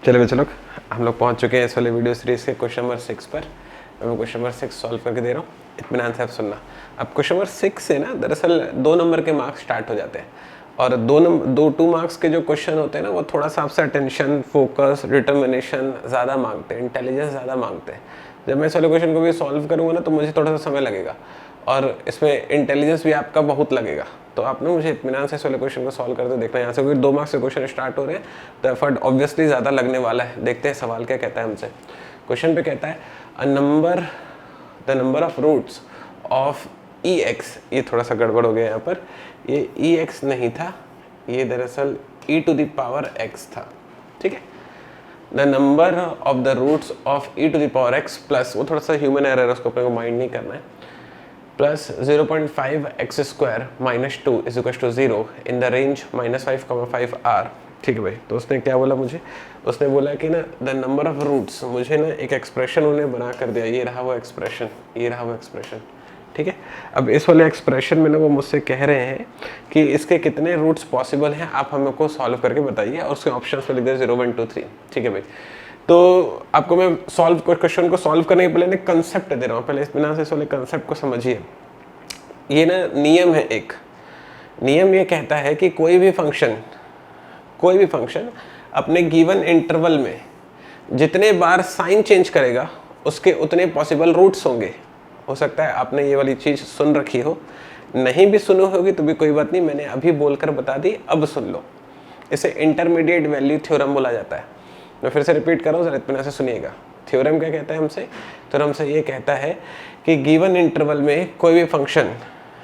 चलिए बच्चों लोग, हम लोग पहुंच चुके हैं इस वाले वीडियो सीरीज़ के क्वेश्चन नंबर 6 पर। मैं क्वेश्चन नंबर 6 सॉल्व करके दे रहा हूँ, इत्मीनान से आप सुनना। अब क्वेश्चन नंबर 6 से ना दरअसल 2 नंबर के मार्क्स स्टार्ट हो जाते हैं और 2 मार्क्स के जो क्वेश्चन होते हैं ना वो थोड़ा सा आपसे अटेंशन, फोकस, डिटर्मिनेशन ज़्यादा मांगते हैं, इंटेलिजेंस ज़्यादा मांगते हैं। जब मैं इस वाले क्वेश्चन को भी सॉल्व करूँगा ना तो मुझे थोड़ा सा समय लगेगा और इसमें इंटेलिजेंस भी आपका बहुत लगेगा। तो आप ना मुझे इत्मीनान से इस वाले क्वेश्चन को सॉल्व करते देखना यहाँ से, क्योंकि 2 मार्क्स से क्वेश्चन स्टार्ट हो रहे हैं तो एफर्ट ऑब्वियसली ज़्यादा लगने वाला है। देखते हैं सवाल क्या कहता है हमसे। क्वेश्चन पे कहता है the number of roots of e x. ये थोड़ा सा गड़बड़ हो गया यहाँ पर, ये ई एक्स नहीं था, ये दरअसल e to the power x था। ठीक है, the number of the roots of e to the power x plus, वो थोड़ा सा ह्यूमन एरर है, उसको अपने को माइंड नहीं करना है, plus 0.5 x square minus 2 is equal to 0 in the range -5,5 R. ठीक है भाई, तो उसने क्या बोला मुझे, उसने बोला कि ना द नंबर ऑफ रूट्स, मुझे ना एक एक्सप्रेशन उन्हें बना कर दिया, ये रहा वो एक्सप्रेशन, ये रहा वो एक्सप्रेशन। ठीक है, अब इस वाले एक्सप्रेशन में ना वो मुझसे कह रहे हैं कि इसके कितने रूट्स पॉसिबल हैं, आप हमको सॉल्व करके बताइए और उसके ऑप्शन में लिख दिया 0, 1, 2, 3। ठीक है भाई, तो आपको मैं क्वेश्चन को सॉल्व करने के पहले एक कंसेप्ट दे रहा हूँ, पहले इत्मीनान से इस वाले कंसेप्ट को समझिए। ये ना नियम है, एक नियम ये कहता है कि कोई भी फंक्शन अपने गिवन इंटरवल में जितने बार साइन चेंज करेगा उसके उतने पॉसिबल रूट्स होंगे। हो सकता है आपने ये वाली चीज़ सुन रखी हो, नहीं भी सुनी होगी तो भी कोई बात नहीं, मैंने अभी बोलकर बता दी, अब सुन लो। इसे इंटरमीडिएट वैल्यू थ्योरम बोला जाता है। मैं फिर से रिपीट कर रहा हूँ, जरा इत्मीनान से सुनिएगा। थ्योरम क्या कहता है हमसे, थ्योरम से ये कहता है कि गिवन इंटरवल में कोई भी फंक्शन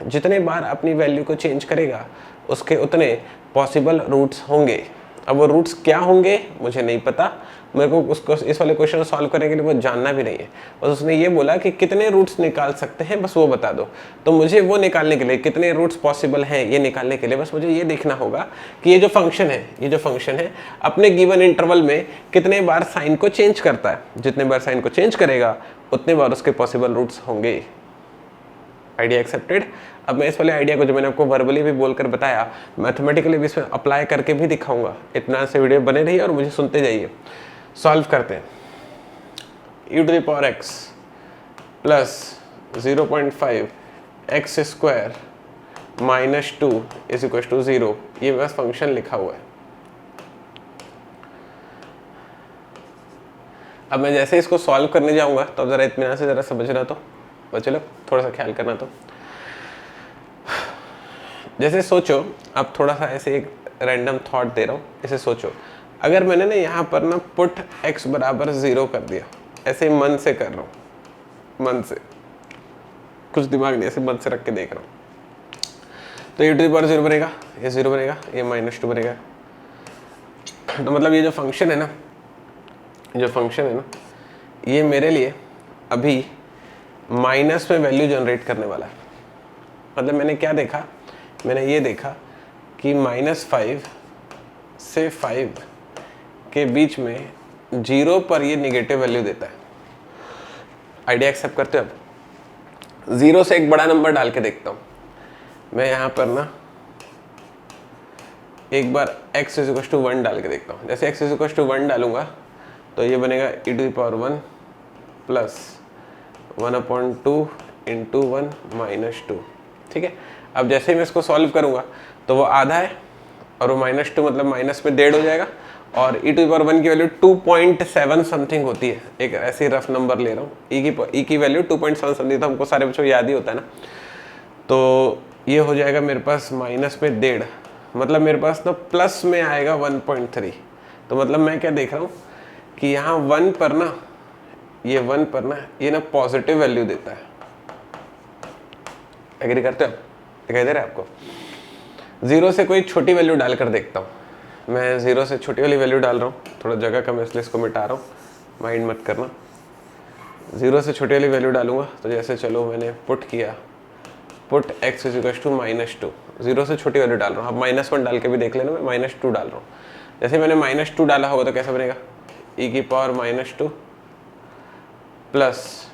जितने बार अपनी वैल्यू को चेंज करेगा उसके उतने पॉसिबल रूट्स होंगे। अब वो रूट्स क्या होंगे मुझे नहीं पता, मेरे को उसको इस वाले क्वेश्चन को सॉल्व करने के लिए वो जानना भी नहीं है, बस उसने ये बोला कि कितने रूट्स निकाल सकते हैं बस वो बता दो। तो मुझे वो निकालने के लिए, कितने रूट्स पॉसिबल हैं ये निकालने के लिए बस मुझे ये देखना होगा कि ये जो फंक्शन है अपने गिवन इंटरवल में कितने बार साइन को चेंज करता है। जितने बार साइन को चेंज करेगा उतने बार उसके पॉसिबल रूट्स होंगे। Idea accepted. अब मैं इस वाले आइडिया को जो मैंने आपको वर्बली भी बोलकर बताया, मैथमेटिकली भी इसमें अप्लाई करके भी दिखाऊंगा। इतना से वीडियो बने रहिए और मुझे सुनते जाइए। सॉल्व करते हैं। e to the power x plus 0.5 x square minus 2 is equal to 0, ये बस फंक्शन लिखा हुआ है। अब मैं जैसे इसको सॉल्व करने जाऊंगा तो अब जरा इत्मीनान से जरा समझना, तो बच्चे लोग थोड़ा सा ख्याल करना। तो जैसे सोचो, अब थोड़ा सा ऐसे एक रैंडम थॉट दे रहा हूँ, इसे सोचो। अगर मैंने ना यहाँ पर ना पुट x बराबर 0 कर दिया, ऐसे मन से कर रहा हूँ, मन से, कुछ दिमाग नहीं, ऐसे मन से रख के देख रहा हूँ, तो ये टू द पावर 0 बनेगा, ये 0 बनेगा, ये -2 बनेगा। तो मतलब ये जो फंक्शन है ना, ये मेरे लिए अभी माइनस में वैल्यू जनरेट करने वाला है। मतलब मैंने क्या देखा, मैंने ये देखा कि -5 से 5 के बीच में 0 पर ये निगेटिव वैल्यू देता है। आइडिया एक्सेप्ट करते हो? अब 0 से एक बड़ा नंबर डाल के देखता हूँ मैं यहाँ पर ना, एक बार x = 1 डाल के देखता हूँ। जैसे x = 1 डालूंगा तो ये बनेगा e to the power 1 plus 1/2 into 1 minus 2। ठीक है, अब जैसे ही मैं इसको सॉल्व करूंगा तो वो आधा है और वो -2 मतलब माइनस में 1.5 हो जाएगा, और e टू द पावर 1 की वैल्यू 2.7 समथिंग होती है। एक ऐसे रफ नंबर ले रहा हूँ, e की वैल्यू 2.7 समथिंग, तो हमको सारे बच्चों याद ही होता है ना। तो ये हो जाएगा मेरे पास माइनस में 1.5, मतलब मेरे पास ना प्लस में आएगा 1.3। तो मतलब मैं क्या देख रहा हूँ कि यहाँ 1 पर ना, ये ना पॉजिटिव वैल्यू देता है। एग्री करते हो? दिखाई दे रहा है आपको? 0 से कोई छोटी वैल्यू डालकर देखता हूँ। मैं 0 से छोटी वाली वैल्यू डाल रहा हूँ, थोड़ा जगह कम है इसलिए इसको मिटा रहा हूँ, माइंड मत करना। 0 से छोटी वाली वैल्यू डालूंगा तो जैसे चलो मैंने पुट किया, पुट x = -2, 0 से छोटी वैल्यू डाल रहा हूँ। अब -1 डाल के भी देख लेना, मैं -2 डाल रहा हूँ। जैसे मैंने -2 डाला होगा तो कैसा बनेगा, e की पावर -2 प्लस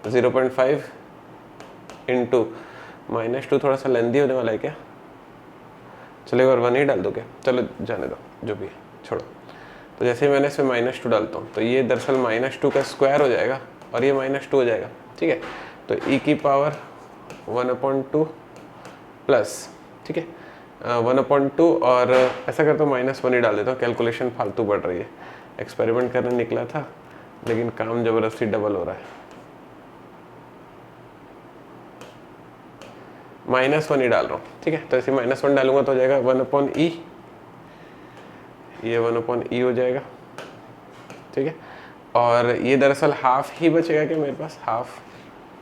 0.5 इंटू -2, थोड़ा सा लेंदी होने वाला है क्या, चलो एक बार 1 ही डाल दो क्या, चलो जाने दो, जो भी है छोड़ो। तो जैसे मैंने इसमें -2 डालता हूँ तो ये दरअसल -2 का स्क्वायर हो जाएगा और ये -2 हो जाएगा, ठीक है। तो e की पावर 1/2 प्लस, ठीक है, 1/2 और ऐसा करता हूँ -1 ही डाल देता हूँ, कैलकुलेशन फालतू बढ़ रही है। एक्सपेरिमेंट करने निकला था लेकिन काम ज़बरदस्ती डबल हो रहा है। -1 ही डाल रहा हूँ, ठीक है। तो ऐसे -1 डालूंगा तो हो जाएगा 1/e, ये 1/e हो जाएगा, ठीक है। और ये दरअसल हाफ ही बचेगा क्या मेरे पास, हाफ,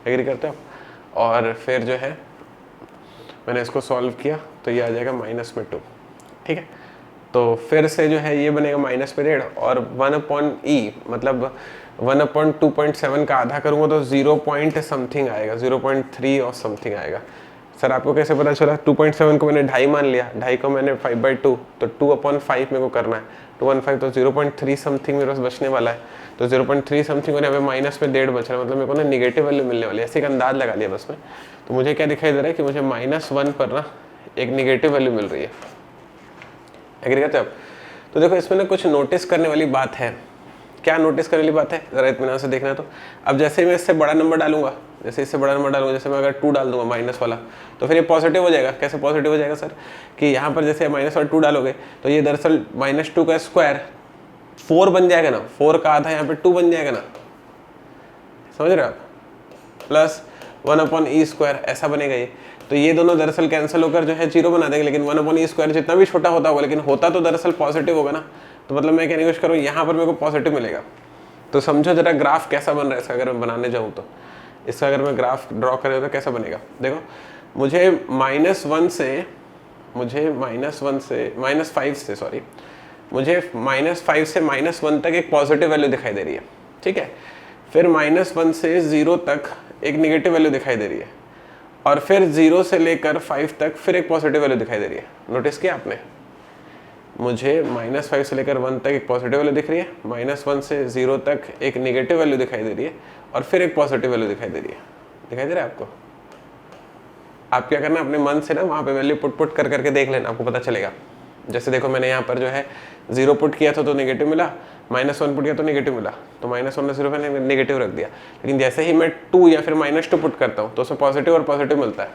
एग्री करते हो आप। और फिर जो है मैंने इसको सॉल्व किया तो ये आ जाएगा -2, ठीक है। तो फिर से जो है ये बनेगा -1.5 और 1/e मतलब 1/2.7 का आधा करूँगा तो 0 पॉइंट समथिंग आएगा, 0.3 और समथिंग आएगा। सर आपको कैसे पता चला? 2.7 को मैंने 2.5 मान लिया, 2.5 को मैंने 5/2, तो 2/5 मेरे को करना है, 2/5 तो 0.3 समथिंग मेरे पास बचने वाला है। तो 0.3 समथिंग और यहाँ पे माइनस में 1.5 बच रहा है, मतलब मेरे को ना निगेटिव वैल्यू मिलने वाली है। ऐसे एक अंदाज लगा लिया बस में। तो मुझे क्या दिखाई दे रहा है कि मुझे -1 पर ना एक निगेटिव वैल्यू मिल रही है, एग्री करते हो आप? तो देखो इसमें ना कुछ नोटिस करने वाली बात है। क्या नोटिस करने वाली बात है, ज़रा इत्मीनान से देखना है। तो अब जैसे मैं इससे बड़ा नंबर डालूंगा, जैसे इससे बड़ा नंबर डालूंगा, जैसे मैं अगर 2 डाल दूंगा माइनस वाला, तो फिर ये पॉजिटिव हो जाएगा। कैसे पॉजिटिव हो जाएगा सर? कि यहाँ पर जैसे माइनस वाला 2 डालोगे तो ये दरअसल -2 का स्क्वायर 4 बन जाएगा ना, 4 का आधा यहाँ पे 2 बन जाएगा ना, समझ रहे हो आप? प्लस 1/e² ऐसा बनेगा ये। तो ये दोनों दरअसल कैंसिल होकर जो है 0 बना देंगे, लेकिन 1/e² जितना भी छोटा होता होगा लेकिन होता तो दरअसल पॉजिटिव होगा ना। तो मतलब मैं कहने की कोशिश करूँ यहाँ पर मेरे को पॉजिटिव मिलेगा। तो समझो जरा ग्राफ कैसा बन रहा है इसका, अगर मैं बनाने जाऊँ तो इसका अगर मैं ग्राफ ड्रॉ करें तो कैसा बनेगा। देखो मुझे -1 से -5 से -1 तक एक पॉजिटिव वैल्यू दिखाई दे रही है, ठीक है। फिर -1 से 0 तक एक निगेटिव वैल्यू दिखाई दे रही है और फिर 0 से लेकर 5 तक फिर एक पॉजिटिव वैल्यू दिखाई दे रही है। नोटिस किया आपने? मुझे -5 से लेकर 1 तक एक पॉजिटिव वैल्यू दिख रही है, -1 से 0 तक एक निगेटिव वैल्यू दिखाई दे रही है और फिर एक पॉजिटिव वैल्यू दिखाई दे रही है। दिखाई दे रहा है आपको? आप क्या करना, अपने मन से ना वहाँ पे वैल्यू पुट करके देख लेना, आपको पता चलेगा। जैसे देखो मैंने यहाँ पर जो है 0 पुट किया था तो नेगेटिव मिला, -1 पुट किया तो नेगेटिव मिला, तो -1 और 0 मैंने नेगेटिव रख दिया। लेकिन जैसे ही मैं 2 या फिर -2 पुट करता हूँ तो उसमें पॉजिटिव और पॉजिटिव मिलता है।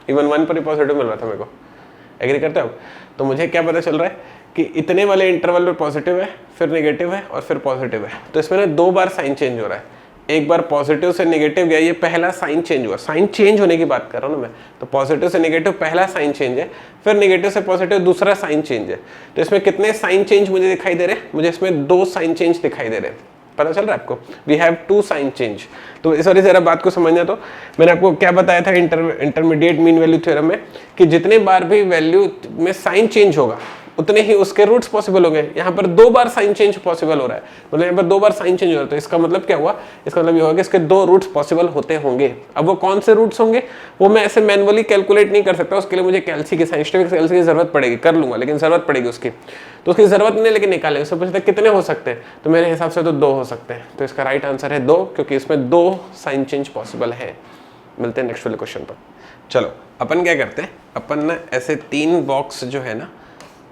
इवन 1 पर ही पॉजिटिव मिल रहा था मेरे को, एग्री करते हो? तो मुझे क्या पता चल रहा है कि इतने वाले इंटरवल में पॉजिटिव है, फिर नेगेटिव है और फिर पॉजिटिव है। तो इसमें ना 2 बार साइन चेंज हो रहा है। एक बार पॉजिटिव से नेगेटिव गया, ये पहला साइन चेंज हुआ, साइन चेंज होने की बात कर रहा हूँ ना मैं। तो पॉजिटिव से नेगेटिव पहला साइन चेंज है, फिर नेगेटिव से पॉजिटिव दूसरा साइन चेंज है। तो इसमें कितने साइन चेंज मुझे दिखाई दे रहे हैं? मुझे इसमें 2 साइन चेंज दिखाई दे रहे हैं। पता चल रहा है आपको? We have 2 sign change. तो इस वाली जरा बात को समझना। तो मैंने आपको क्या बताया था इंटरमीडिएट मीन वैल्यू थ्योरम में कि जितने बार भी वैल्यू में साइन चेंज होगा उतने ही उसके रूट्स पॉसिबल होंगे। यहाँ पर 2 बार साइन चेंज पॉसिबल हो रहा है, मतलब यहाँ पर 2 बार साइन चेंज हो रहा है। तो इसका मतलब क्या हुआ? इसका मतलब ये होगा कि इसके 2 रूट्स पॉसिबल होते होंगे। अब वो कौन से रूट्स होंगे वो मैं ऐसे मैनुअली कैलकुलेट नहीं कर सकता, उसके लिए मुझे कैल्सी की, साइंटिफिक कैल्सी की जरूरत पड़ेगी। कर लूंगा लेकिन जरूरत पड़ेगी उसकी, तो उसकी जरूरत नहीं, लेकिन निकाले। उससे पूछते कितने हो सकते हैं, तो मेरे हिसाब से तो 2 हो सकते हैं। तो इसका राइट आंसर है 2, क्योंकि इसमें 2 साइन चेंज पॉसिबल है। मिलते हैं नेक्स्ट वाले क्वेश्चन पर। चलो अपन क्या करते हैं, अपन ना ऐसे 3 बॉक्स जो है ना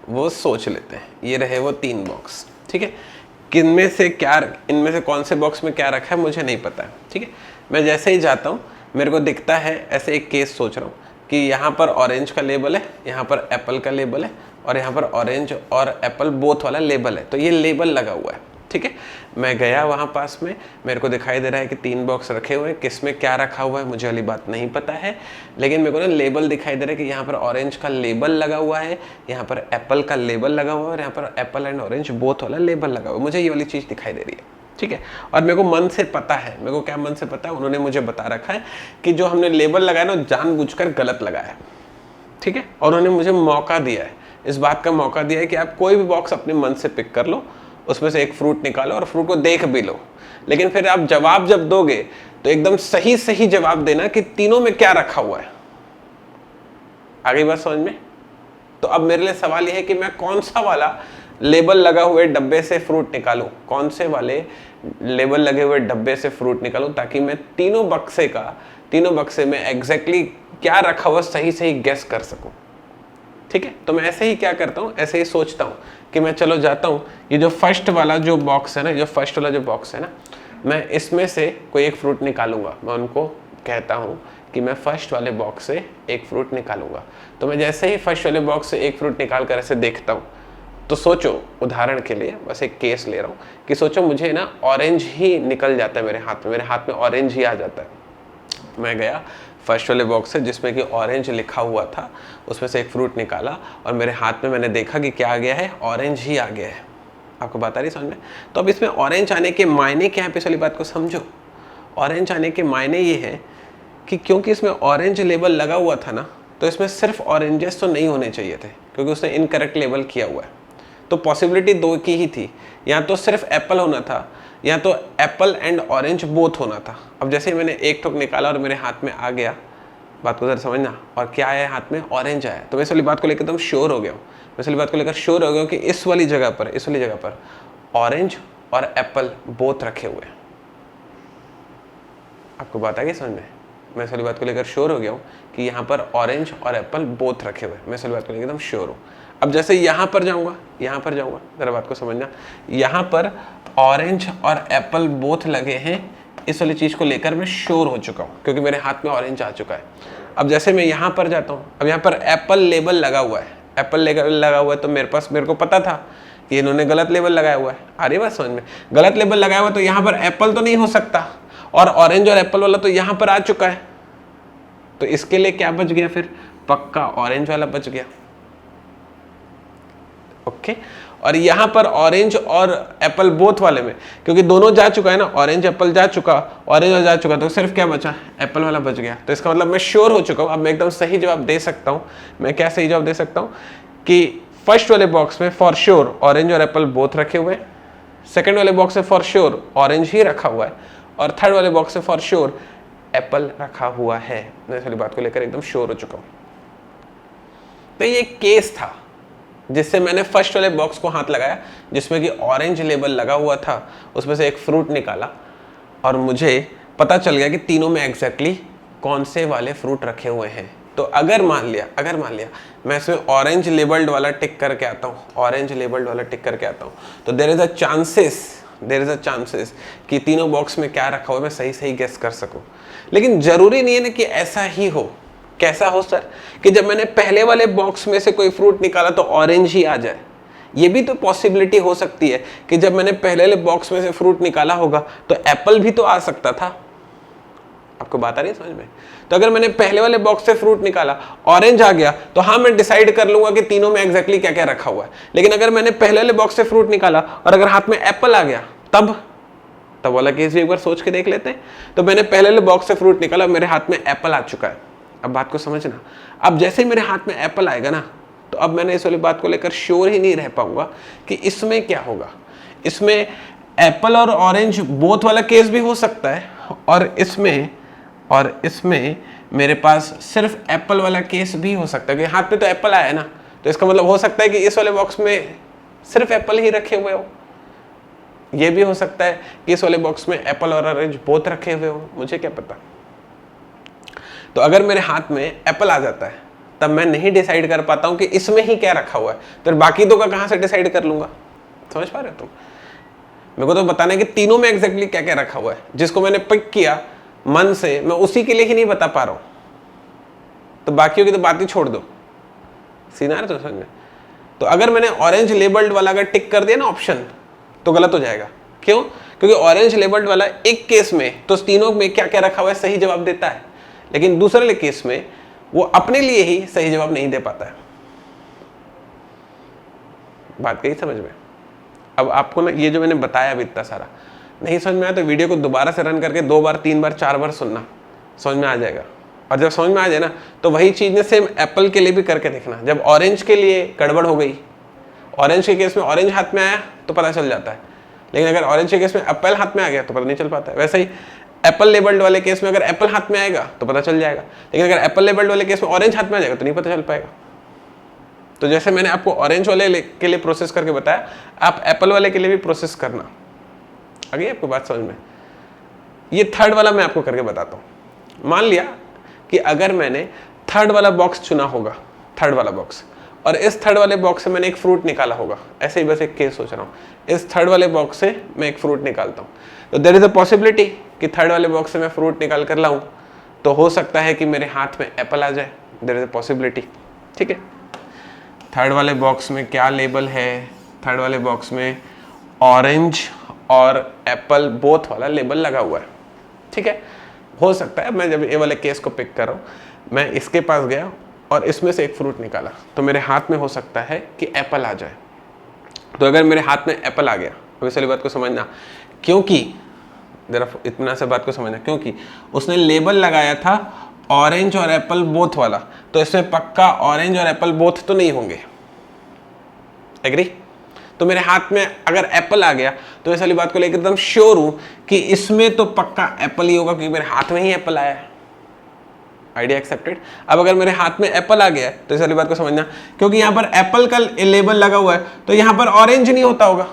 वो सोच लेते हैं। ये रहे वो 3 बॉक्स, ठीक है। किनमें से क्या, इनमें से कौन से बॉक्स में क्या रखा है मुझे नहीं पता है, ठीक है। मैं जैसे ही जाता हूँ मेरे को दिखता है, ऐसे एक केस सोच रहा हूँ कि यहाँ पर ऑरेंज का लेबल है, यहाँ पर एप्पल का लेबल है और यहाँ पर ऑरेंज और एप्पल बोथ वाला लेबल है। तो ये लेबल लगा हुआ है, ठीक है। मैं गया वहाँ पास में, मेरे को दिखाई दे रहा है कि 3 बॉक्स रखे हुए हैं, किस में क्या रखा हुआ है मुझे वाली बात नहीं पता है, लेकिन मेरे को ना लेबल दिखाई दे रहा है कि यहाँ पर ऑरेंज का लेबल लगा हुआ है, यहाँ पर एप्पल का लेबल लगा हुआ है और यहाँ पर एप्पल एंड ऑरेंज बोथ वाला लेबल लगा हुआ है। मुझे ये वाली चीज़ दिखाई दे रही है, ठीक है। और मेरे को मन से पता है, मेरे को क्या मन से पता है, उन्होंने मुझे बता रखा है कि जो हमने लेबल लगाया ना जानबूझकर गलत लगाया, ठीक है। और उन्होंने मुझे मौका दिया है, इस बात का मौका दिया है कि आप कोई भी बॉक्स अपने मन से पिक कर लो, उसमें से एक फ्रूट निकालो और फ्रूट को देख भी लो, लेकिन फिर आप जवाब जब दोगे तो एकदम सही सही जवाब देना कि तीनों में क्या रखा हुआ है। आगे बात समझ में? तो अब मेरे लिए सवाल यह है कि मैं कौन सा वाला लेबल लगा हुए डब्बे से फ्रूट निकालूं, कौन से वाले लेबल लगे हुए डब्बे से फ्रूट निकालूं, ताकि मैं तीनों बक्से में एग्जैक्टली क्या रखा हुआ सही सही गेस कर सकूं। ठीक है। तो मैं ऐसे ही क्या करता हूँ, ऐसे ही सोचता हूँ कि मैं चलो जाता हूँ, ये जो फर्स्ट वाला जो बॉक्स है ना, जो फर्स्ट वाला जो बॉक्स है ना, मैं इसमें से कोई एक फ्रूट निकालूंगा। मैं उनको कहता हूँ कि मैं फर्स्ट वाले बॉक्स से एक फ्रूट निकालूंगा। तो मैं जैसे ही फर्स्ट वाले बॉक्स से एक फ्रूट निकाल कर ऐसे देखता हूँ, तो सोचो, उदाहरण के लिए बस एक केस ले रहा हूँ कि सोचो मुझे ना ऑरेंज ही निकल जाता है मेरे हाथ में ऑरेंज ही आ जाता है। मैं गया फर्स्ट वाले बॉक्स से जिसमें कि ऑरेंज लिखा हुआ था, उसमें से एक फ्रूट निकाला और मेरे हाथ में मैंने देखा कि क्या आ गया है, ऑरेंज ही आ गया है। आपको बात आ रही समझ में? तो अब इसमें ऑरेंज आने के मायने क्या है, पिछली बात को समझो। ऑरेंज आने के मायने ये है कि क्योंकि इसमें ऑरेंज लेबल लगा हुआ था ना, तो इसमें सिर्फ ऑरेंजेस तो नहीं होने चाहिए थे, क्योंकि उसने इनकरेक्ट लेबल किया हुआ है। तो पॉसिबिलिटी दो की ही थी, या तो सिर्फ एप्पल होना था, या तो एप्पल एंड ऑरेंज बोथ होना था। अब जैसे ही मैंने एक ठोक निकाला और मेरे हाथ में आ गया, बात को जरा समझना, और क्या आया हाथ में, ऑरेंज आया, तो मैं इस वाली बात को लेकर एकदम श्योर हो गया हूँ। मैं इस वाली बात को लेकर श्योर हो गया हूँ कि इस वाली जगह पर ऑरेंज और एप्पल बोथ रखे हुए हैं। आपको बात आ गई समझ में? मैं इस वाली बात को लेकर श्योर हो गया हूँ कि यहाँ पर ऑरेंज और एप्पल बोथ रखे हुए हैं। मैं इस वाली बात को लेकर एकदम श्योर हूँ। अब जैसे यहाँ पर जाऊँगा, जरा बात को समझना, यहाँ पर ऑरेंज और एप्पल बोथ लगे हैं, इस वाली चीज़ को लेकर मैं श्योर हो चुका हूँ क्योंकि मेरे हाथ में ऑरेंज आ चुका है। अब जैसे मैं यहाँ पर जाता हूँ, अब यहाँ पर एप्पल लेबल लगा हुआ है, तो मेरे को पता था कि इन्होंने गलत लेबल लगाया हुआ है। आ रही बात समझ में? गलत लेबल लगाया हुआ, तो यहाँ पर एप्पल तो नहीं हो सकता, और ऑरेंज और एप्पल वाला तो यहाँ पर आ चुका है, तो इसके लिए क्या बच गया फिर, पक्का ऑरेंज वाला बच गया। ओके, और यहाँ पर ऑरेंज और एप्पल बोथ वाले में, क्योंकि दोनों जा चुका है ना, ऑरेंज एप्पल जा चुका, ऑरेंज और जा चुका, तो सिर्फ क्या बचा, एप्पल वाला बच गया। तो इसका मतलब मैं श्योर हो चुका हूँ, अब मैं एकदम सही जवाब दे सकता हूँ। मैं क्या सही जवाब दे सकता हूँ कि फर्स्ट वाले बॉक्स में फॉर श्योर ऑरेंज और एप्पल बोथ रखे हुए हैं, सेकेंड वाले बॉक्स में फॉर श्योर ऑरेंज ही रखा हुआ है, और थर्ड वाले बॉक्स में फॉर श्योर एप्पल रखा हुआ है। मैं इस वाली बात को लेकर एकदम श्योर हो चुका हूँ। तो ये केस था जिससे मैंने फर्स्ट वाले बॉक्स को हाथ लगाया जिसमें कि ऑरेंज लेबल लगा हुआ था, उसमें से एक फ्रूट निकाला और मुझे पता चल गया कि तीनों में एग्जैक्टली कौन से वाले फ्रूट रखे हुए हैं। तो अगर मान लिया मैं इसमें ऑरेंज लेबल्ड वाला टिक करके आता हूँ, तो देयर इज अ चांसेस कि तीनों बॉक्स में क्या रखा हुआ है मैं सही गेस कर सकूं। लेकिन जरूरी नहीं है ना कि ऐसा ही हो। कैसा हो सर, कि जब मैंने पहले वाले बॉक्स में से कोई फ्रूट निकाला तो ऑरेंज ही आ जाए। ये भी तो पॉसिबिलिटी हो सकती है कि जब मैंने पहले वाले बॉक्स में से फ्रूट निकाला होगा तो एप्पल भी तो आ सकता था। आपको बात आ रही है समझ में? तो अगर मैंने पहले वाले बॉक्स से फ्रूट निकाला, ऑरेंज आ गया, तो हाँ मैं डिसाइड कर लूंगा कि तीनों में एग्जैक्टली क्या क्या रखा हुआ है। लेकिन अगर मैंने पहले वाले बॉक्स से फ्रूट निकाला और अगर हाथ में एप्पल आ गया, तब वाला केस भी एक बार सोच के देख लेते हैं। तो मैंने पहले वाले बॉक्स से फ्रूट निकाला, मेरे हाथ में एप्पल आ चुका है। अब बात को समझना, अब जैसे ही मेरे हाथ में एप्पल आएगा ना, तो अब मैंने इस वाली बात को लेकर श्योर ही नहीं रह पाऊंगा कि इसमें क्या होगा। इसमें एप्पल और ऑरेंज बोथ वाला केस भी हो सकता है, और इसमें मेरे पास सिर्फ एप्पल वाला केस भी हो सकता है, क्योंकि हाथ में तो एप्पल आया है ना, तो इसका मतलब हो सकता है कि इस वाले बॉक्स में सिर्फ एप्पल ही रखे हुए हो। ये भी हो सकता है कि इस वाले बॉक्स में एप्पल और ऑरेंज बोथ रखे हुए हो, मुझे क्या पता। तो अगर मेरे हाथ में एप्पल आ जाता है तब मैं नहीं डिसाइड कर पाता हूं कि इसमें ही क्या रखा हुआ है, तो बाकी दो का कहां से डिसाइड कर लूंगा। समझ पा रहे हो तुम? मेरे को तो बताना है कि तीनों में एग्जैक्टली क्या क्या रखा हुआ है। जिसको मैंने पिक किया मन से, मैं उसी के लिए ही नहीं बता पा रहा हूं, तो बाकियों की तो बात ही छोड़ दो। सीन आ रहा है समझ में? तो अगर मैंने ऑरेंज लेबल्ड वाला अगर टिक कर दिया ना ऑप्शन, तो गलत हो जाएगा। क्यों? क्योंकि ऑरेंज लेबल्ड वाला एक केस में तो तीनों में क्या क्या रखा हुआ है सही जवाब देता है, लेकिन दूसरे केस में वो अपने लिए ही सही जवाब नहीं दे पाता है। बात कही समझ में? अब आपको ना ये जो मैंने बताया अभी इतना सारा नहीं समझ में आया तो वीडियो को दोबारा से रन करके 2 बार 3 बार 4 बार सुनना, समझ में आ जाएगा। और जब समझ में आ जाए ना, तो वही चीज ने सेम एप्पल के लिए भी करके देखना। जब ऑरेंज के लिए गड़बड़ हो गई, ऑरेंज के केस में ऑरेंज हाथ में आया तो पता चल जाता है, लेकिन अगर ऑरेंज के केस में एप्पल हाथ में आ गया तो पता नहीं चल पाता है। वैसे ही एप्पल लेबल्ड वाले केस में अगर एप्पल हाथ में आएगा तो पता चल जाएगा, लेकिन अगर एप्पल लेबल्ड वाले केस में ऑरेंज हाथ में आ जाएगा तो नहीं पता चल पाएगा। तो जैसे मैंने आपको ऑरेंज वाले के लिए प्रोसेस करके बताया, आप एप्पल वाले के लिए भी प्रोसेस करना। आ गई आपको बात समझ में? ये थर्ड वाला मैं आपको करके बताता हूं। मान लिया कि अगर मैंने थर्ड वाला बॉक्स चुना होगा, थर्ड वाला बॉक्स, और इस थर्ड वाले बॉक्स से मैंने एक फ्रूट निकाला होगा, ऐसे ही बस एक केस सोच रहा हूँ, इस थर्ड वाले बॉक्स से मैं एक फ्रूट निकालता हूँ, तो देयर इज अ पॉसिबिलिटी कि थर्ड वाले बॉक्स से मैं फ्रूट निकाल कर लाऊं तो हो सकता है कि मेरे हाथ में एप्पल आ जाए, देयर इज अ पॉसिबिलिटी। ठीक है, थर्ड वाले बॉक्स में क्या लेबल है, थर्ड वाले बॉक्स में ऑरेंज और एप्पल बोथ वाला लेबल लगा हुआ है। ठीक है, हो सकता है मैं जब ये वाले केस को पिक कर रहा हूँ, मैं इसके पास गया और इसमें से एक फ्रूट निकाला, तो मेरे हाथ में हो सकता है कि एप्पल आ जाए। तो अगर मेरे हाथ में एप्पल आ गया, तो इस वाली बात को समझना, क्योंकि जरा इतना से बात को समझना, क्योंकि उसने लेबल लगाया था ऑरेंज और एप्पल बोथ वाला, तो इसमें पक्का ऑरेंज और एप्पल बोथ तो नहीं होंगे। एग्री? तो मेरे हाथ में अगर एप्पल आ गया तो इस वाली बात को लेकर एकदम श्योर हूं कि इसमें तो पक्का एप्पल ही होगा, क्योंकि मेरे हाथ में ही एप्पल आया है। Idea accepted. अब अगर मेरे हाथ में एप्पल आ गया है तो इस वाली बात को समझना, क्योंकि यहां पर एप्पल का लेबल लगा हुआ है तो यहां पर ऑरेंज नहीं होता होगा,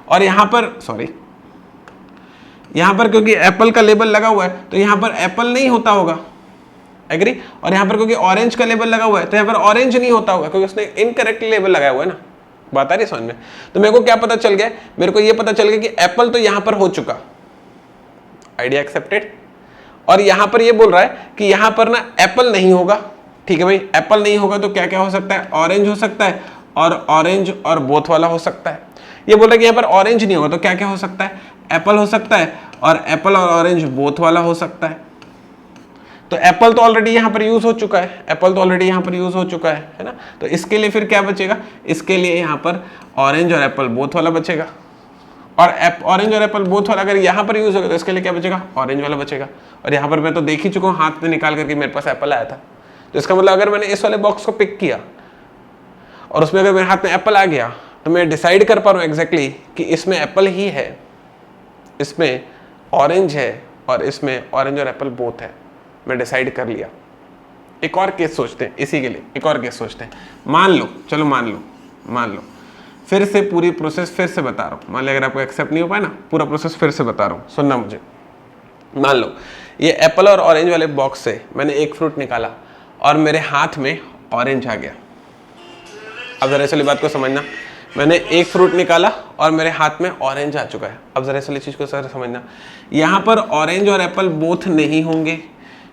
और यहां पर सॉरी यहां पर क्योंकि एप्पल का लेबल लगा हुआ है तो यहां पर एप्पल नहीं होता होगा। एग्री? और यहां पर क्योंकि ऑरेंज का लेबल लगा हुआ है तो यहां पर ऑरेंज नहीं होता होगा, क्योंकि उसने इनकरेक्ट लेबल लगाया हुआ है ना। बात आ रही समझ में? तो मेरे को क्या पता चल गया, मेरे को ये पता चल गया कि एप्पल तो यहां पर हो चुका। Idea accepted. और यहां पर ये बोल रहा है कि यहां पर ना एप्पल नहीं होगा। ठीक है भाई, एप्पल नहीं होगा तो क्या क्या हो सकता है, ऑरेंज हो सकता है, और ऑरेंज और बोथ वाला हो सकता है। ये बोल रहा है कि यहां पर ऑरेंज नहीं होगा तो क्या क्या हो सकता है, एप्पल हो सकता है, और एप्पल और ऑरेंज बोथ वाला हो सकता है। तो एप्पल तो ऑलरेडी यहां पर यूज हो चुका है, एप्पल तो ऑलरेडी यहां पर यूज हो चुका है ना। तो इसके लिए फिर क्या बचेगा, इसके लिए यहां पर ऑरेंज और एप्पल बोथ वाला बचेगा, और ऑरेंज और एप्पल बोथ वाला अगर यहां पर यूज होगा तो इसके लिए क्या बचेगा, ऑरेंज वाला बचेगा। और यहां पर मैं तो देख ही चुका हूं हाथ में निकाल करके मेरे पास एप्पल आया था, तो इसका मतलब अगर मैंने इस वाले बॉक्स को पिक किया और उसमें अगर मेरे हाथ में एप्पल आ गया तो मैं डिसाइड कर पा रहा हूं एग्जैक्टली कि इसमें एप्पल ही है, इसमें ऑरेंज है, और इसमें ऑरेंज और एप्पल बोथ है। मैं डिसाइड कर लिया। एक और केस सोचते हैं, इसी के लिए एक और केस सोचते हैं। मान लो, चलो मान लो फिर से पूरी प्रोसेस फिर से बता रहा हूँ। मान लो अगर आपको एक्सेप्ट नहीं हो पाया ना, पूरा प्रोसेस फिर से बता रहा हूँ, सुनना मुझे। मान लो ये एप्पल और ऑरेंज वाले बॉक्स से मैंने एक फ्रूट निकाला और मेरे हाथ में ऑरेंज आ गया। अब जरा इसलिए बात को समझना, मैंने एक फ्रूट निकाला और मेरे हाथ में ऑरेंज आ चुका है। अब जरा इसलिए चीज को सर समझना, यहाँ पर ऑरेंज और एप्पल बोथ नहीं होंगे,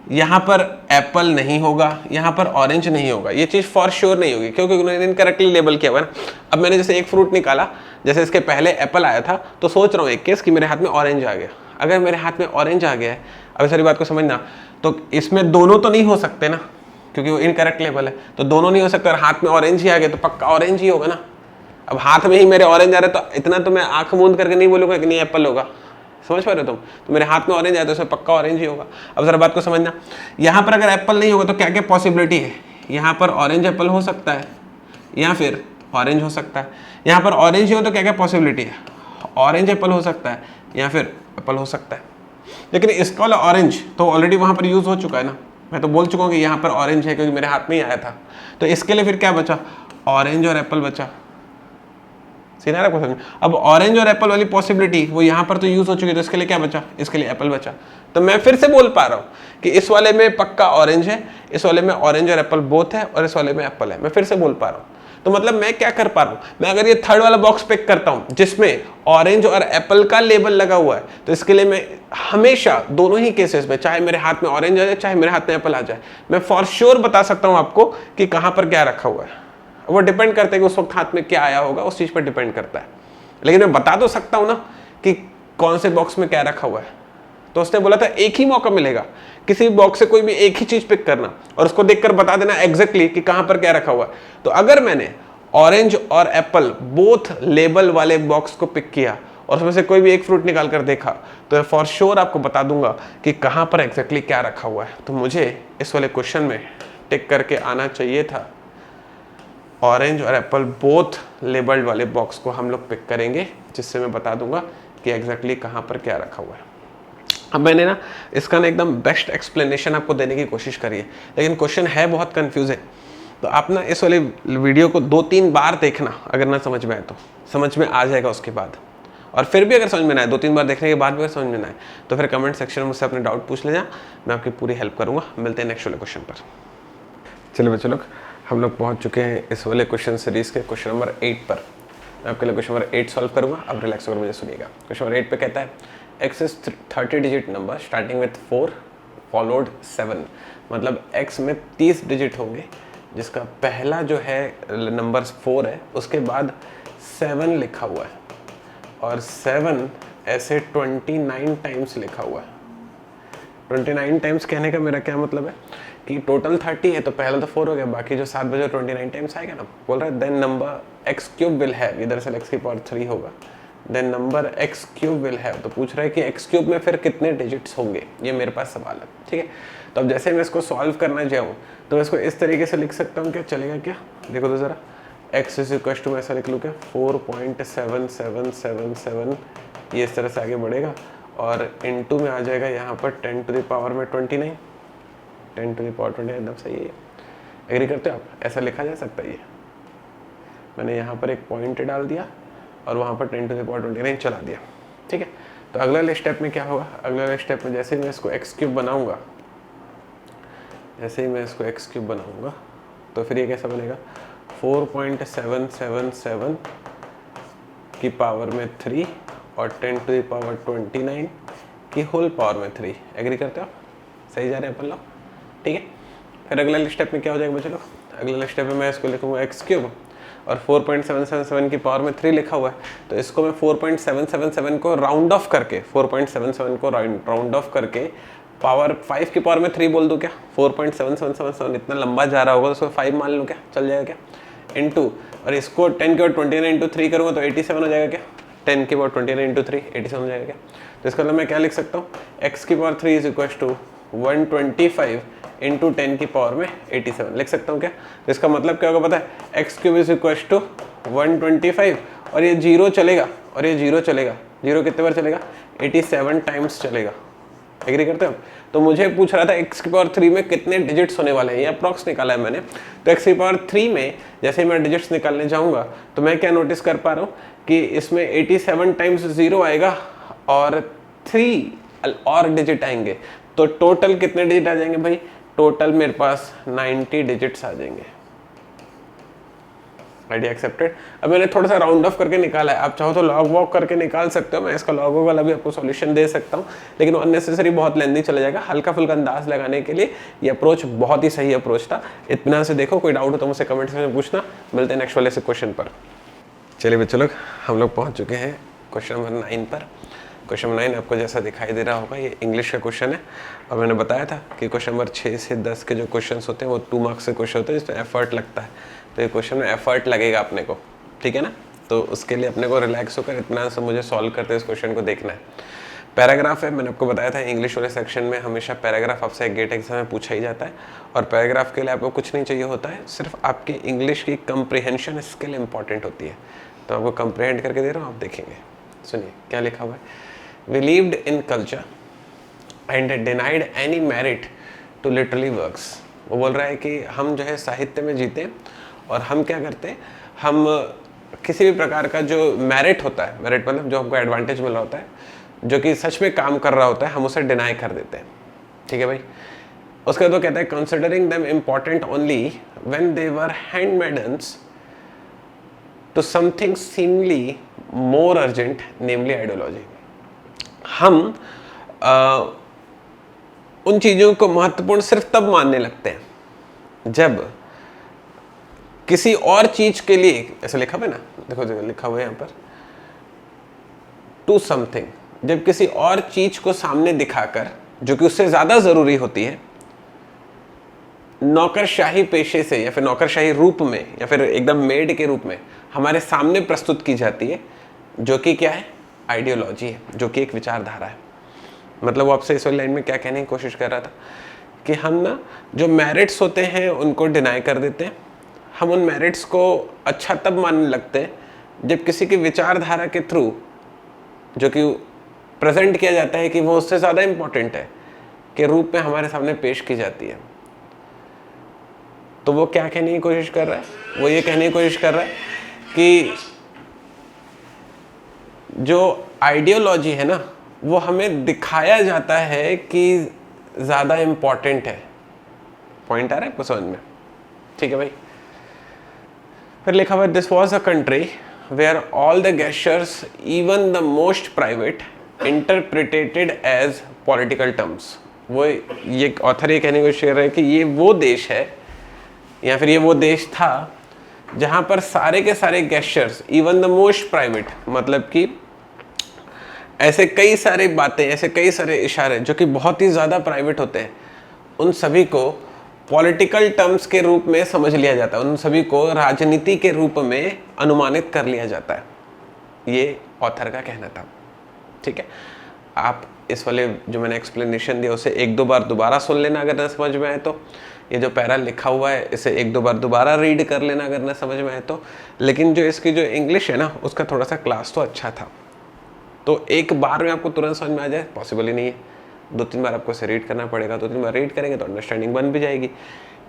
यहाँ पर एप्पल नहीं होगा, यहाँ पर ऑरेंज नहीं होगा। ये चीज़ फॉर श्योर नहीं होगी क्योंकि उन्होंने इनकरेक्टली लेबल किया हुआ ना। अब मैंने जैसे एक फ्रूट निकाला, जैसे इसके पहले एप्पल आया था, तो सोच रहा हूँ एक केस कि मेरे हाथ में ऑरेंज आ गया। अगर मेरे हाथ में ऑरेंज आ गया है, अब सारी बात को समझना, तो इसमें दोनों तो नहीं हो सकते ना, क्योंकि वो इनकरेक्ट लेबल है, तो दोनों नहीं हो सकते। और हाथ में ऑरेंज ही आ गया तो पक्का ऑरेंज ही होगा ना। अब हाथ में ही मेरे ऑरेंज आ रहे तो इतना तो मैं आंख मूंद करके नहीं बोलूँगा कि नहीं एप्पल होगा। समझ पा रहे हो तुम? तो मेरे हाथ में ऑरेंज आया तो उसमें पक्का ऑरेंज ही होगा। अब जरा बात को समझना, यहाँ पर अगर एप्पल नहीं होगा तो क्या क्या पॉसिबिलिटी है, यहाँ पर ऑरेंज एप्पल हो सकता है या फिर ऑरेंज हो सकता है। यहाँ पर ऑरेंज ही हो तो क्या क्या पॉसिबिलिटी है, ऑरेंज एप्पल हो सकता है या फिर एप्पल हो सकता है। लेकिन इसका वाला ऑरेंज तो ऑलरेडी वहाँ पर यूज हो चुका है ना, मैं तो बोल चुका हूँ कि यहाँ पर ऑरेंज है क्योंकि मेरे हाथ में ही आया था। तो इसके लिए फिर क्या बचा, ऑरेंज और एप्पल बचा। सीधा रहा क्वेश्चन। अब ऑरेंज और एप्पल वाली पॉसिबिलिटी वो यहाँ पर तो यूज हो चुकी है, तो इसके लिए क्या बचा, इसके लिए एप्पल बचा। तो मैं फिर से बोल पा रहा हूँ कि इस वाले में पक्का ऑरेंज है, इस वाले में ऑरेंज और एप्पल बोथ है, और इस वाले में एप्पल है। मैं फिर से बोल पा रहा हूँ। तो मतलब मैं क्या कर पा रहा हूँ, मैं अगर ये थर्ड वाला बॉक्स पिक करता हूँ जिसमें ऑरेंज और एप्पल का लेबल लगा हुआ है, तो इसके लिए मैं हमेशा दोनों ही केसेस में, चाहे मेरे हाथ में ऑरेंज आ जाए चाहे मेरे हाथ में एप्पल आ जाए, मैं फॉर श्योर बता सकता हूँ आपको कि कहाँ पर क्या रखा हुआ है। वो डिपेंड करता है कि उस वक्त हाथ में क्या आया होगा, उस चीज पर डिपेंड करता है। लेकिन मैं बता तो सकता हूं ना कि कौन से बॉक्स में क्या रखा हुआ है। तो उसने बोला था एक ही मौका मिलेगा, किसी भी बॉक्स से कोई भी एक ही चीज पिक करना और उसको देखकर बता देना एग्जैक्टली कि कहां पर क्या रखा हुआ है। तो अगर मैंने ऑरेंज और एप्पल बोथ लेबल वाले बॉक्स को पिक किया और उसमें से कोई भी एक फ्रूट निकाल कर देखा, तो मैं फॉर श्योर आपको बता दूंगा कि कहां पर एग्जैक्टली क्या रखा हुआ है। तो मुझे इस वाले क्वेश्चन में टिक करके आना चाहिए था ऑरेंज और एप्पल बोथ लेबल्ड वाले बॉक्स को हम लोग पिक करेंगे, जिससे मैं बता दूंगा कि एग्जैक्टली कहां पर क्या रखा हुआ है। अब मैंने ना इसका ना एकदम बेस्ट एक्सप्लेनेशन आपको देने की कोशिश करी है, लेकिन क्वेश्चन है बहुत कंफ्यूजिंग। तो आप ना इस वाले वीडियो को 2-3 बार देखना, अगर ना समझ में आए तो समझ में आ जाएगा उसके बाद। और फिर भी अगर समझ में ना आए, 2-3 बार देखने के बाद भी अगर समझ में ना आए, तो फिर कमेंट सेक्शन में मुझसे अपने डाउट पूछ लेना, मैं आपकी पूरी हेल्प करूँगा। मिलते हैं नेक्स्ट वाले क्वेश्चन पर। चलिए बच्चों लोग, हम लोग पहुंच चुके हैं इस वाले क्वेश्चन सीरीज के क्वेश्चन नंबर 8 पर। मैं आपके लिए क्वेश्चन नंबर 8 सॉल्व करूंगा, अब रिलैक्स होकर मुझे सुनिएगा। क्वेश्चन नंबर 8 पे कहता है x is 30 digit number starting with 4 followed 7, मतलब x में 30 डिजिट होंगे जिसका पहला जो है नंबर 4 है, उसके बाद 7 लिखा हुआ है और 7 ऐसे 29 टाइम्स लिखा हुआ है। 29 टाइम्स कहने का मेरा क्या मतलब है कि टोटल 30 है तो पहला तो 4 हो गया, बाकी जो 7 बजे 29 टाइम्स आएगा ना, बोल रहा है then number x cube will have, इधर से x की पावर 3 होगा, then number x cube will have, तो पूछ रहा है कि x क्यूब में फिर कितने डिजिट्स होंगे, ये मेरे पास सवाल है। ठीक है, तो अब जैसे मैं इसको सॉल्व करना चाहूँ तो मैं इसको इस तरीके से लिख सकता हूँ, क्या चलेगा क्या, देखो तो ज़रा, x इज इक्वल टू, ऐसा लिख लूँ क्या 4.7777, ये इस तरह से आगे बढ़ेगा और इनटू में आ जाएगा यहाँ पर 10 टू द पावर में 29, 10 टू द पावर 29 एकदम सही है। एग्री करते हो आप, ऐसा लिखा जा सकता है ये, मैंने यहाँ पर एक पॉइंट डाल दिया और वहाँ पर 10 टू द पावर 29 चला दिया। ठीक है, तो अगला स्टेप में क्या होगा, अगला स्टेप में जैसे ही मैं इसको x क्यूब बनाऊँगा, जैसे ही मैं इसको x क्यूब बनाऊँगा तो फिर ये कैसा बनेगा 4.777 की पावर में 3 और 10 टू द पावर 29 की होल पावर में 3। एग्री करते हो, सही जा रहे हैं अपन लोग। ठीक है, फिर अगला स्टेप में क्या हो जाएगा चलो, अगला स्टेप में मैं इसको लिखूंगा x क्यूब और 4.777 की पावर में 3 लिखा हुआ है, तो इसको मैं 4.777 को राउंड ऑफ करके, 4.77 को राउंड ऑफ करके पावर 5 की पावर में 3 बोल दूँ क्या, 4.7777 इतना लंबा जा रहा होगा तो उसको 5 मान लूँ क्या, चल जाएगा क्या, इनटू, और इसको 10 के बाद 29 इंटू 3 करूँगा तो 87 हो जाएगा क्या, 10 के बाद 29 इंटू 3 87 हो जाएगा क्या। तो इसका मतलब मैं क्या लिख सकता हूँ, x की power 3 is equal to 125 into 10 की पावर में 87 लिख सकता हूँ क्या। तो इसका मतलब क्या होगा पता है, x cube is equal to 125 और ये जीरो चलेगा और ये जीरो चलेगा, जीरो कितने बार चलेगा 87 टाइम्स चलेगा। एग्री करते हो। तो मुझे पूछ रहा था x की पावर 3 में कितने डिजिट्स होने वाले हैं, ये अप्रॉक्स निकाला है मैंने। तो x की पावर 3 में जैसे मैं डिजिट्स निकालने जाऊंगा तो मैं क्या नोटिस कर पा रहा हूँ कि इसमें 87 टाइम्स जीरो आएगा और 3 और डिजिट आएंगे, तो टोटल कितने डिजिट आ जाएंगे भाई, टोटल मेरे पास 90 डिजिट्स आ जाएंगे। Idea accepted. अब मैंने थोड़ा सा राउंड ऑफ करके निकाला है, आप चाहो तो लॉग वॉक करके निकाल सकते हो, मैं इसका लॉग वाला भी आपको सॉल्यूशन दे सकता हूँ, लेकिन अननेसेसरी बहुत लेंदी चला जाएगा। हल्का फुल्का अंदाज लगाने के लिए ये अप्रोच बहुत ही सही अप्रोच था। इत्मीनान से देखो, कोई डाउट हो तो मुझसे कमेंट में पूछना। मिलते हैं नेक्स्ट वाले से क्वेश्चन पर। चलिए बच्चों लोग, हम लोग पहुँच चुके हैं क्वेश्चन नंबर 9 पर। क्वेश्चन नंबर 9 आपको जैसा दिखाई दे रहा होगा, ये इंग्लिश का क्वेश्चन है और मैंने बताया था कि क्वेश्चन नंबर 6 से 10 के जो क्वेश्चंस होते हैं वो 2 मार्क्स के क्वेश्चन होते हैं जिसमें एफर्ट लगता है। तो ये क्वेश्चन में एफर्ट लगेगा अपने को, ठीक है ना। तो उसके लिए अपने को रिलैक्स होकर इत्मीनान से मुझे सॉल्व करते इस क्वेश्चन को देखना है। पैराग्राफ है, मैंने आपको बताया था इंग्लिश वाले सेक्शन में हमेशा पैराग्राफ आपसे गेट एग्जाम में पूछा ही जाता है और पैराग्राफ के लिए आपको कुछ नहीं चाहिए होता है, सिर्फ आपकी इंग्लिश की कंप्रीहेंशन स्किल इंपॉर्टेंट होती है। तो आपको कंप्रीहेंड करके दे रहा हूँ, आप देखेंगे। सुनिए क्या लिखा हुआ है, we lived in culture and denied any merit to literally works. वो बोल रहा है कि हम जो है साहित्य में जीते और हम क्या करते हैं, हम किसी भी प्रकार का जो मेरिट होता है, मेरिट मतलब जो हमको एडवांटेज मिल रहा होता है, जो कि सच में काम कर रहा होता है, हम उसे डिनाई कर देते हैं। ठीक है भाई। उसके बाद वो कहता है considering them important only when they were handmaidens to something seemingly more urgent, namely ideology. हम उन चीज़ों को महत्वपूर्ण सिर्फ तब मानने लगते हैं जब किसी और चीज के लिए, ऐसा लिखा हुआ है ना, देखो लिखा हुआ है यहाँ पर, टू समथिंग, जब किसी और चीज को सामने दिखाकर जो कि उससे ज्यादा जरूरी होती है, नौकरशाही पेशे से या फिर नौकरशाही रूप में या फिर एकदम मेड के रूप में हमारे सामने प्रस्तुत की जाती है, जो कि क्या है, आइडियोलॉजी है, जो कि एक विचारधारा है। मतलब वो आपसे इस वाली लाइन में क्या कहने की कोशिश कर रहा था कि हम ना जो मेरिट्स होते हैं उनको डिनाई कर देते हैं, हम उन मेरिट्स को अच्छा तब मानने लगते हैं जब किसी की विचारधारा के थ्रू जो कि प्रेजेंट किया जाता है कि वो उससे ज़्यादा इम्पोर्टेंट है के रूप में हमारे सामने पेश की जाती है। तो वो क्या कहने की कोशिश कर रहा है, वो ये कहने की कोशिश कर रहा है कि जो आइडियोलॉजी है ना, वो हमें दिखाया जाता है कि ज़्यादा इम्पोर्टेंट है। पॉइंट आ रहा है आपको समझ में? ठीक है भाई। फिर लिखा हुआ this was a country where all the gestures even the most private interpreted as political terms. वो ये ऑथर ये कहने की कोशिश कर रहे हैं कि ये वो देश है या फिर ये वो देश था जहाँ पर सारे के सारे gestures even the most private, मतलब कि ऐसे कई सारे बातें, ऐसे कई सारे इशारे जो कि बहुत ही ज़्यादा प्राइवेट होते हैं, उन सभी को पॉलिटिकल टर्म्स के रूप में समझ लिया जाता है, उन सभी को राजनीति के रूप में अनुमानित कर लिया जाता है। ये ऑथर का कहना था। ठीक है, आप इस वाले जो मैंने एक्सप्लेनेशन दिया उसे एक दो बार दोबारा सुन लेना अगर न समझ में आए तो। ये जो पैरा लिखा हुआ है इसे एक दो बार दोबारा रीड कर लेना अगर न समझ में आए तो। लेकिन जो इसकी जो इंग्लिश है ना, उसका थोड़ा सा क्लास तो अच्छा था, तो एक बार में आपको तुरंत समझ में आ जाए पॉसिबल ही नहीं है। 2-3 बार आपको इसे रीड करना पड़ेगा। 2-3 बार रीड करेंगे तो अंडरस्टैंडिंग बन भी जाएगी।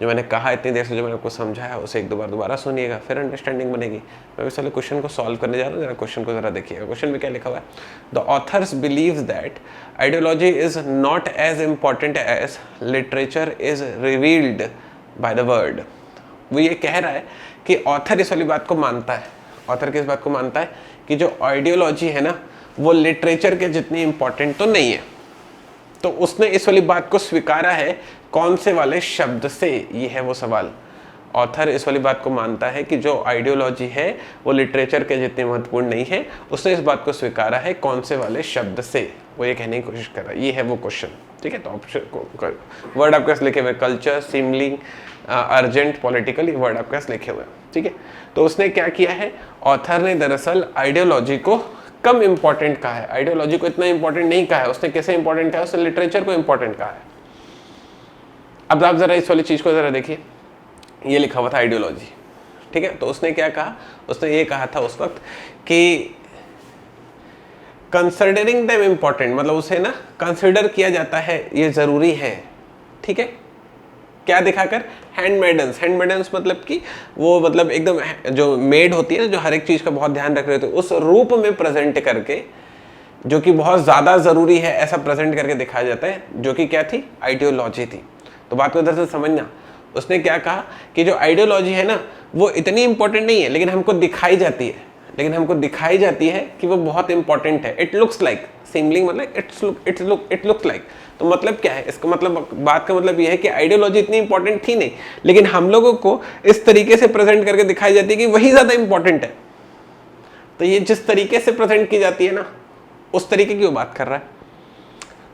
जो मैंने कहा इतनी देर से, जो मैंने आपको समझाया उसे एक दो बार दोबारा सुनिएगा, फिर अंडरस्टैंडिंग बनेगी। मैं इस वाले क्वेश्चन को सॉल्व करने जा रहा हूँ, जरा क्वेश्चन को जरा देखिएगा। क्वेश्चन में क्या लिखा हुआ है? The authors believe that ideology is not as important as literature is revealed by the word. वो ये कह रहा है कि ऑथर इस वाली बात को मानता है। ऑथर किस बात को मानता है? कि जो आइडियोलॉजी है ना, वो लिटरेचर के जितनी इंपॉर्टेंट तो नहीं है। तो उसने इस वाली बात को स्वीकारा है कौन से वाले शब्द से? ये है वो सवाल। ऑथर इस वाली बात को मानता है कि जो आइडियोलॉजी है वो लिटरेचर के जितनी महत्वपूर्ण नहीं है। उसने इस बात को स्वीकारा है कौन से वाले शब्द से? वो ये कहने की कोशिश कर रहा है। ये है वो क्वेश्चन। ठीक है, तो ऑप्शन वर्ड आपके पास लिखे हुए कल्चर, सिमलिंग, अर्जेंट, पॉलिटिकल, ये वर्ड आपके पास लिखे हुए हैं। ठीक है, तो उसने क्या किया है? ऑथर ने दरअसल आइडियोलॉजी को कम इंपॉर्टेंट कहा है, आइडियोलॉजी को इतना इंपॉर्टेंट नहीं कहा है। उसने कैसे इंपॉर्टेंट कहा है? उसने लिटरेचर को इंपॉर्टेंट कहा है। अब आप जरा इस वाली चीज को जरा देखिए, ये लिखा हुआ था आइडियोलॉजी। ठीक है, तो उसने क्या कहा? उसने ये कहा था उस वक्त कि कंसिडरिंग देम इंपॉर्टेंट, मतलब उसे ना कंसिडर किया जाता है, ये जरूरी है। ठीक है, क्या दिखाकर? हैंडमेडन्स। हैंडमेडन्स मतलब कि वो मतलब एकदम जो मेड होती है ना, जो हर एक चीज का बहुत ध्यान रख रहे होते हैं, उस रूप में प्रेजेंट करके, जो कि बहुत ज्यादा जरूरी है ऐसा प्रेजेंट करके दिखाया जाता है, जो कि क्या थी? आइडियोलॉजी थी। तो बात को दरअसल समझना, उसने क्या कहा कि जो आइडियोलॉजी है ना, वो इतनी इंपॉर्टेंट नहीं है, लेकिन हमको दिखाई जाती है, लेकिन हमको दिखाई जाती है कि वो बहुत इंपॉर्टेंट है। इट लुक्स लाइक, सिमलिंग मतलब इट लुक्स लाइक। तो मतलब क्या है इसका? मतलब बात का मतलब यह है कि आइडियोलॉजी इतनी इंपॉर्टेंट थी नहीं, लेकिन हम लोगों को इस तरीके से प्रेजेंट करके दिखाई जाती है कि वही ज्यादा इंपॉर्टेंट है। तो ये जिस तरीके से प्रेजेंट की जाती है ना, उस तरीके की वो बात कर रहा है।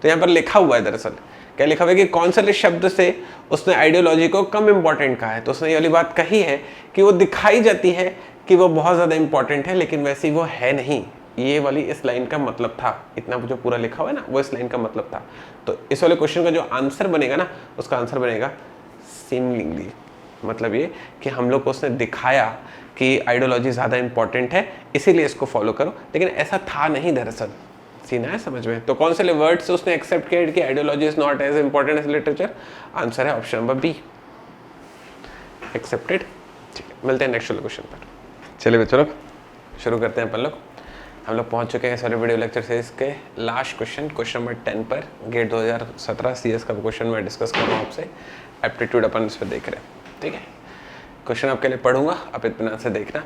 तो यहाँ पर लिखा हुआ है, दरअसल क्या लिखा हुआ है कि कौन से शब्द से उसने आइडियोलॉजी को कम इंपॉर्टेंट कहा है। तो उसने ये वाली बात कही है कि वो दिखाई जाती है कि वो बहुत ज्यादा इंपॉर्टेंट है, लेकिन वैसे वो है नहीं। ये वाली इस लाइन का मतलब था। इतना जो पूरा लिखा हुआ है ना, वो इस लाइन का मतलब था। तो इस वाले क्वेश्चन का जो आंसर बनेगा ना, उसका आंसर बनेगा सिमलिंगली। मतलब ये कि हम लोग को उसने दिखाया कि आइडियोलॉजी ज़्यादा इंपॉर्टेंट है, इसीलिए इसको फॉलो करो, लेकिन ऐसा था नहीं दरअसल। सीना है समझ में? तो कौन से वर्ड से उसने एक्सेप्ट किया कि ideology is not as important as literature? Answer है ऑप्शन नंबर बी, एक्सेप्टेड। ठीक है, मिलते हैं नेक्स्ट वाले क्वेश्चन पर। चलिए बच्चों, शुरू करते हैं अपन लोग। हम लोग पहुंच चुके हैं सारे वीडियो लेक्चर सीरीज के लास्ट क्वेश्चन नंबर 10 पर। गेट 2017 सीएस का क्वेश्चन मैं डिस्कस कर रहा हूँ आपसे। एप्टीट्यूड अपन इस पर देख रहे हैं। ठीक है, क्वेश्चन आपके लिए पढ़ूंगा, आप इत्मीनान से देखना।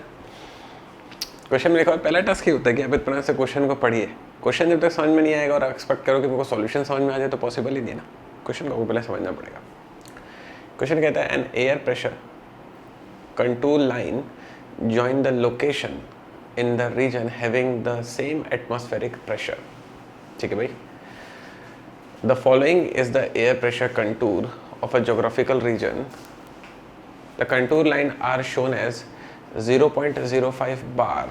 क्वेश्चन में लिखा हुआ पहला टास्क ही होता है कि आप इत्मीनान से क्वेश्चन को पढ़िए। क्वेश्चन जब तक समझ में नहीं आएगा और एक्सपेक्ट करो कि मेरे को सॉल्यूशन समझ में आ जाए तो पॉसिबल ही नहीं है ना। क्वेश्चन को पहले समझना पड़ेगा। क्वेश्चन कहता है an air pressure contour line join the location in the region having the same atmospheric pressure. ठीक है भाई, the following is the air pressure contour of a geographical region. The contour line are shown as 0.05 bar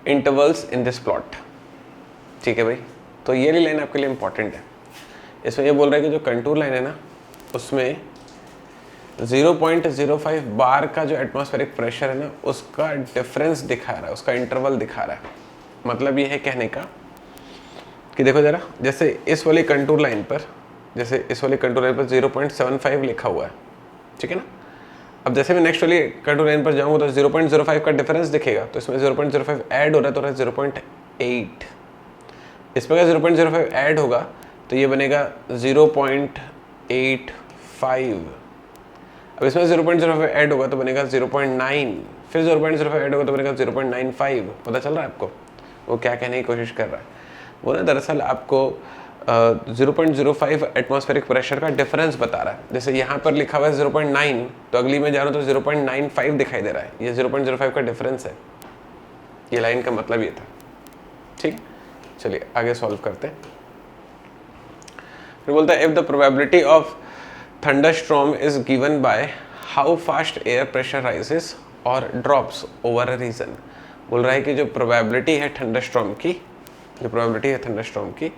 intervals in this plot. ठीक है भाई, तो ये line आपके लिए इंपॉर्टेंट है। इसमें ये बोल रहा है कि जो कंटूर लाइन है ना, उसमें 0.05 बार का जो एटमॉस्फेरिक प्रेशर है ना, उसका डिफरेंस दिखा रहा है, उसका इंटरवल दिखा रहा है। मतलब ये है कहने का कि देखो जरा, जैसे इस वाली कंटूर लाइन पर, जैसे इस वाली कंटूर लाइन पर 0.75 लिखा हुआ है, ठीक है ना। अब जैसे मैं नेक्स्ट वाली कंटूर लाइन पर जाऊंगा तो 0.05 का डिफरेंस दिखेगा, तो इसमें 0.05 ऐड हो रहा है, तो रहा 0.8। इस पर 0.05 ऐड होगा तो ये बनेगा 0.85। अब इसमें 0.05 ऐड होगा तो बनेगा 0.9, फिर 0.05 ऐड होगा तो बनेगा 0.95। पता चल रहा है आपको वो क्या कहने की कोशिश कर रहा है? वो ना दरअसल आपको 0.05 एटमॉस्फेरिक प्रेशर का डिफरेंस बता रहा है। जैसे यहाँ पर लिखा हुआ है 0.9, तो अगली में जा रहा हूँ तो 0.95 दिखाई दे रहा है। ये 0.05 का डिफरेंस है। ये लाइन का मतलब ये था। ठीक, चलिए आगे सॉल्व करते हैं। फिर बोलता है if the probability of thunderstorm is given by how fast air pressure rises और ड्रॉप्स ओवर अ रीजन। बोल रहा है कि जो प्रोबेबिलिटी है थंडरस्टॉर्म की, जो प्रोबेबिलिटी है थंडरस्टॉर्म की,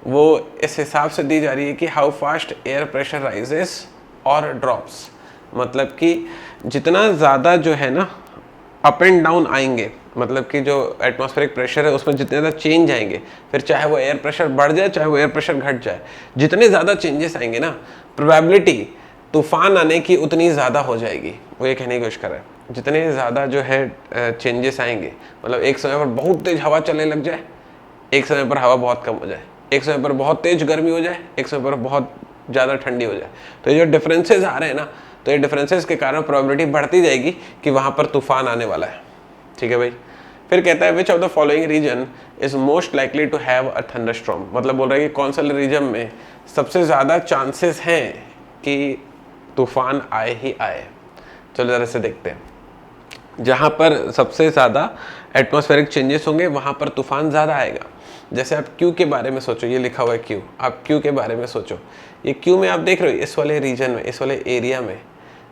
वो इस हिसाब से दी जा रही है कि how fast air pressure rises और ड्रॉप्स, मतलब कि जितना ज़्यादा जो है ना अप एंड डाउन आएंगे, मतलब कि जो एटमॉस्फेरिक प्रेशर है उसमें जितने ज़्यादा चेंज आएंगे, फिर चाहे वो एयर प्रेशर बढ़ जाए चाहे वो एयर प्रेशर घट जाए, जितने ज़्यादा चेंजेस आएंगे ना, प्रोबेबिलिटी तूफान आने की उतनी ज़्यादा हो जाएगी। वो ये कहने की कोशिश कर रहा है जितने ज़्यादा जो है चेंजेस आएंगे, मतलब एक समय पर बहुत तेज़ हवा चलने लग जाए, एक समय पर हवा बहुत कम हो जाए, एक समय पर बहुत तेज़ गर्मी हो जाए, एक समय पर बहुत ज़्यादा ठंडी हो जाए, तो ये जो डिफरेंसेस आ रहे हैं ना, तो ये डिफरेंसेस के कारण प्रोबेबिलिटी बढ़ती जाएगी कि वहाँ पर तूफान आने वाला है। ठीक है भाई। फिर कहता है which of the following region is most likely to have a thunderstorm, मतलब बोल रहा है कि कौन सा रीजन में सबसे ज़्यादा चांसेस हैं कि तूफान आए ही आए। चलो ज़रा से देखते हैं। जहाँ पर सबसे ज़्यादा एटमॉस्फेरिक चेंजेस होंगे वहाँ पर तूफान ज़्यादा आएगा। जैसे आप क्यू के बारे में सोचो, ये लिखा हुआ है क्यू, आप क्यू के बारे में सोचो। ये क्यू में आप देख रहे हो इस वाले रीजन में, इस वाले एरिया में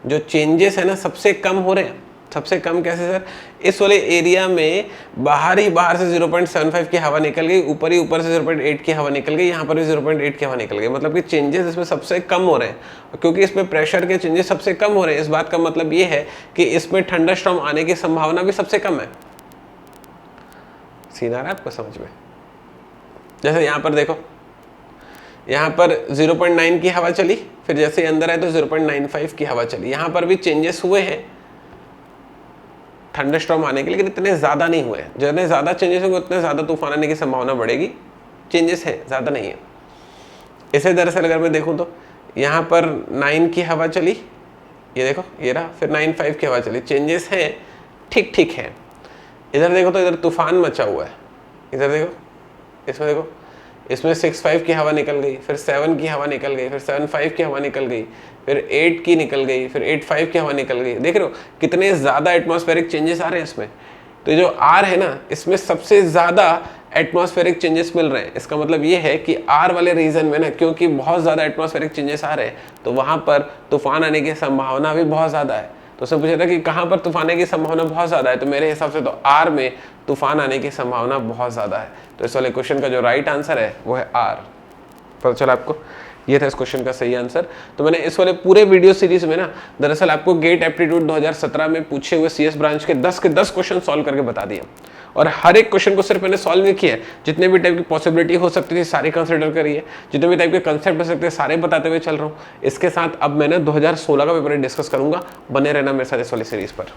जो चेंजेस है ना सबसे कम हो रहे हैं। सबसे कम कैसे सर? इस वाले एरिया में बाहर से 0.75 की हवा निकल गई, ऊपर से 0.8 की हवा निकल गई, यहाँ पर भी 0.8 की हवा निकल गई, मतलब कि चेंजेस इसमें सबसे कम हो रहे हैं। क्योंकि इसमें प्रेशर के चेंजेस सबसे कम हो रहे हैं, इस बात का मतलब ये है कि इसमें थंडरस्टॉर्म आने की संभावना भी सबसे कम है। सीन आ रहा है आपको समझ में? जैसे यहाँ पर देखो, यहाँ पर 0.9 की हवा चली, फिर जैसे अंदर आए तो 0.95 की हवा चली। यहाँ पर भी चेंजेस हुए हैं थंडरस्टॉर्म आने के, लेकिन इतने ज़्यादा नहीं हुए। जितने ज़्यादा चेंजेस होंगे उतने ज़्यादा तूफान आने की संभावना बढ़ेगी। चेंजेस है, ज़्यादा नहीं है। इसे दरअसल अगर मैं देखूँ तो यहाँ पर 9 की हवा चली, ये देखो ये रहा, फिर 9.5 की हवा चली, चेंजेस हैं, ठीक ठीक है। इधर देखो तो इधर तूफान मचा हुआ है। इधर देखो, इसमें देखो, इसमें 6.5 की हवा निकल गई, फिर 7 की हवा निकल गई, फिर 7.5 की हवा निकल गई, फिर 8 की निकल गई, फिर 8.5 की हवा निकल गई। देख रहे हो कितने ज़्यादा एटमॉस्फेरिक चेंजेस आ रहे हैं इसमें। तो जो आर है ना, इसमें सबसे ज़्यादा एटमॉस्फेरिक चेंजेस मिल रहे हैं। इसका मतलब ये है कि आर वाले रीजन में ना, क्योंकि बहुत ज़्यादा एटमॉस्फेरिक चेंजेस आ रहे हैं, तो वहाँ पर तूफान आने की संभावना भी बहुत ज़्यादा है। तो उसने पूछा था कि कहाँ पर तूफान आने की संभावना बहुत ज़्यादा है, तो मेरे हिसाब से तो आर में तूफान आने की संभावना बहुत ज़्यादा है। तो इस वाले क्वेश्चन का जो राइट आंसर है वो है आर। पता चला आपको? ये था इस क्वेश्चन का सही आंसर। तो मैंने इस वाले पूरे वीडियो सीरीज में ना दरअसल आपको गेट एप्टीट्यूड 2017 में पूछे हुए सीएस ब्रांच के 10 के 10 क्वेश्चन सॉल्व करके बता दिए, और हर एक क्वेश्चन को सिर्फ मैंने सॉल्व नहीं किया है, जितने भी टाइप की पॉसिबिलिटी हो सकती थी सारी कंसिडर करिए, जितने भी टाइप के कंसेप्ट हो सकते हैं सारे बताते हुए चल रहा हूँ। इसके साथ अब मैंने 2016 का पेपर डिस्कस करूंगा। बने रहना मेरे साथ इस वाली सीरीज पर।